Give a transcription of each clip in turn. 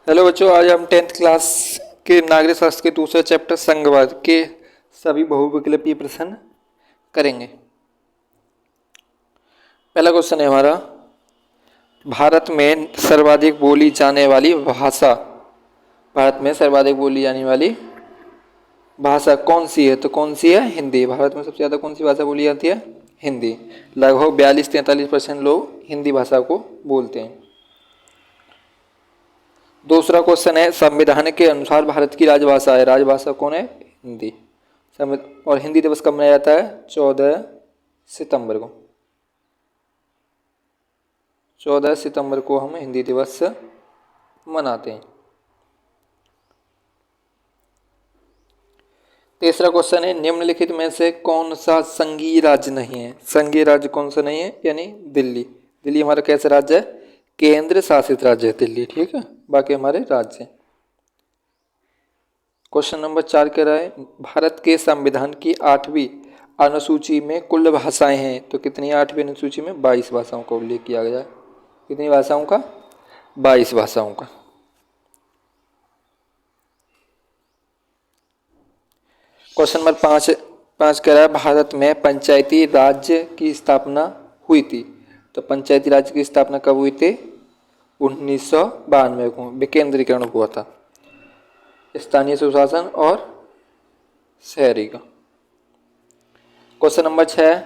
Hello बच्चों, आज हम 10th क्लास के नागरिक शास्त्र के दूसरे चैप्टर संघवाद के सभी बहुविकल्पीय प्रश्न करेंगे। पहला क्वेश्चन है हमारा, भारत में सर्वाधिक बोली जाने वाली भाषा, भारत में सर्वाधिक बोली जाने वाली भाषा कौन सी है? तो कौन सी है? हिंदी। भारत में सबसे ज़्यादा कौन सी भाषा बोली जाती है? हिंदी। लगभग 42-43% लोग हिंदी भाषा को बोलते हैं। दूसरा क्वेश्चन है, संविधान के अनुसार भारत की राजभाषा है, राजभाषा कौन है? हिंदी। और हिंदी दिवस कब मनाया जाता है? 14 सितंबर को। 14 सितंबर को हम हिंदी दिवस मनाते हैं। तीसरा क्वेश्चन है, निम्नलिखित में से कौन सा संघीय राज्य नहीं है? संघीय राज्य कौन सा नहीं है? यानी दिल्ली। दिल्ली हमारा कैसा राज्य है? केंद्र शासित राज्य है दिल्ली, ठीक है। बाकी हमारे राज्य हैं। क्वेश्चन नंबर 4 कह रहा है, भारत के संविधान की 8वीं अनुसूची में कुल भाषाएं हैं, तो कितनी? 8वीं अनुसूची में 22 भाषाओं का उल्लेख किया गया है। कितनी भाषाओं का? 22 भाषाओं का। क्वेश्चन नंबर 5 कह रहा है, भारत में पंचायती राज्य की स्थापना हुई थी, तो पंचायती राज्य की स्थापना कब हुई थी? 1992 को विकेंद्रीकरण हुआ था, स्थानीय सुशासन और शहरी का। क्वेश्चन नंबर 6,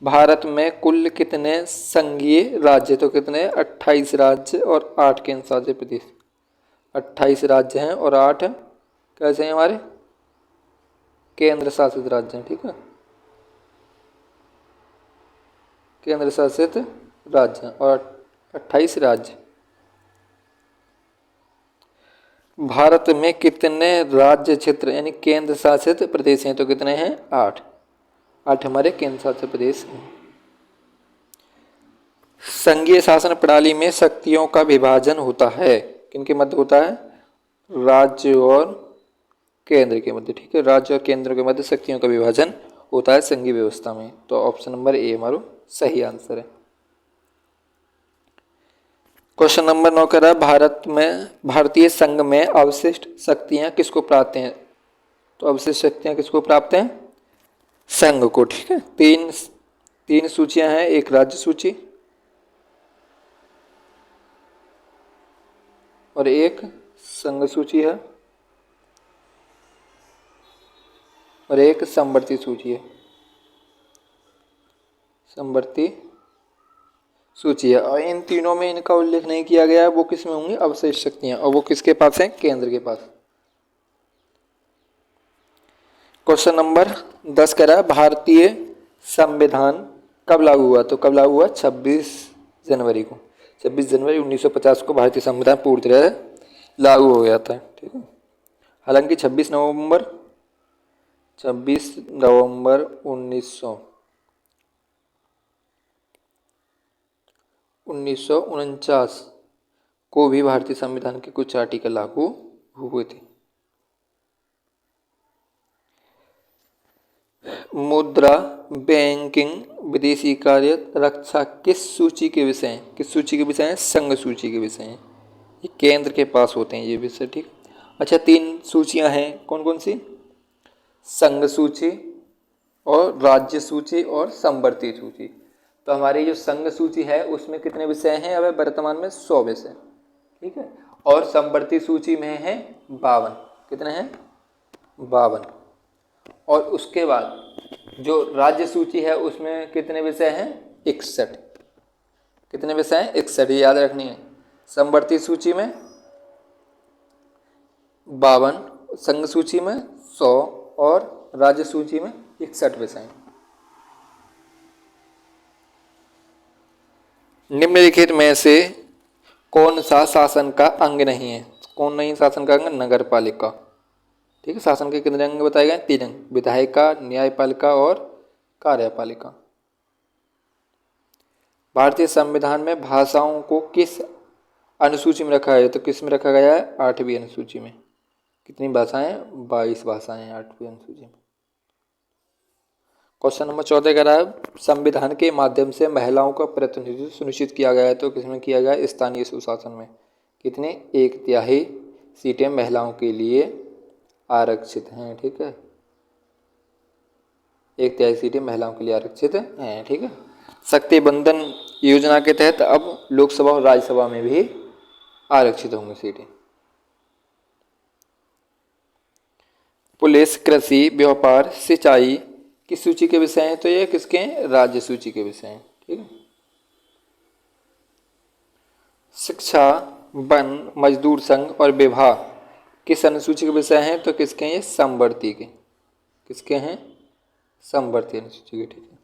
भारत में कुल कितने संघीय राज्य? तो कितने? 28 राज्य और 8 केंद्र शासित प्रदेश। 28 राज्य हैं और 8 कैसे हैं हमारे? केंद्र शासित राज्य हैं, ठीक है। केंद्र शासित राज्य और 28 राज्य। भारत में कितने राज्य क्षेत्र यानी केंद्र शासित प्रदेश हैं? तो कितने हैं? 8। 8 हमारे केंद्र शासित प्रदेश हैं। संघीय शासन प्रणाली में शक्तियों का विभाजन होता है, किनके मध्य होता है? राज्य और केंद्र के मध्य, ठीक है। राज्य और केंद्र के मध्य शक्तियों का विभाजन होता है संघीय व्यवस्था में। तो ऑप्शन नंबर ए हमारा सही आंसर है। क्वेश्चन नंबर 9 कह रहा है, भारतीय संघ में अवशिष्ट शक्तियां किसको प्राप्त हैं? तो अवशिष्ट शक्तियां किसको प्राप्त हैं? संघ को, ठीक है। तीन सूचियां हैं, एक राज्य सूची और एक संघ सूची है और एक समवर्ती सूची है। समवर्ती सूची है, और इन तीनों में इनका उल्लेख नहीं किया गया है, वो किस में होंगी? अवशिष्ट शक्तियां, और वो किसके पास हैं? केंद्र के पास। क्वेश्चन नंबर 10 कह रहा है, भारतीय संविधान कब लागू हुआ? तो कब लागू हुआ? 26 जनवरी को। 26 जनवरी 1950 को भारतीय संविधान पूरी तरह लागू हो गया था, ठीक है। हालांकि 26 नवंबर 1949 को भी भारतीय संविधान के कुछ आर्टिकल लागू हुए थे। मुद्रा, बैंकिंग, विदेशी कार्य, रक्षा किस सूची के विषय हैं? किस सूची के विषय हैं? संघ सूची के विषय हैं। ये केंद्र के पास होते हैं ये विषय, ठीक। अच्छा, 3 सूचियां हैं, कौन कौन सी? संघ सूची और राज्य सूची और समवर्ती सूची। तो हमारी जो संघ सूची है उसमें कितने विषय हैं? अब वर्तमान में 100 विषय, ठीक है। और समवर्ती सूची में है 52। कितने हैं? 52। और उसके बाद जो राज्य सूची है उसमें कितने विषय हैं? 61। कितने विषय हैं? 61, याद रखनी है। समवर्ती सूची में 52, संघ सूची में 100 और राज्य सूची में 61 विषय हैं। निम्नलिखित में से कौन सा शासन का अंग नहीं है? कौन नहीं शासन का अंग? नगर पालिका, ठीक है। शासन के कितने अंग बताए गए? 3 अंग, विधायिका, न्यायपालिका और कार्यपालिका। भारतीय संविधान में भाषाओं को किस अनुसूची में रखा है? तो किस में रखा गया है? 8वीं अनुसूची में। कितनी भाषाएं? 22 भाषाएं 8वीं अनुसूची में। क्वेश्चन नंबर 14 कह रहा है, संविधान के माध्यम से महिलाओं का प्रतिनिधित्व सुनिश्चित किया गया है, तो किसमें किया गया है? स्थानीय सुशासन में। कितने? 1/3 सीटें महिलाओं के लिए आरक्षित हैं। ठीक है, 1/3 सीटें महिलाओं के लिए आरक्षित हैं। ठीक है, शक्ति बंधन योजना के तहत अब लोकसभा और राज्यसभा में भी आरक्षित होंगी सीटें। पुलिस, कृषि, व्यापार, सिंचाई की सूची के विषय हैं, तो ये किसके हैं? राज्य सूची के विषय हैं। ठीक है, शिक्षा, वन, मजदूर संघ और विवाह किस अनुसूची के विषय हैं, तो किसके हैं? ये समवर्ती के। किसके हैं? समवर्ती अनुसूची के। ठीक है,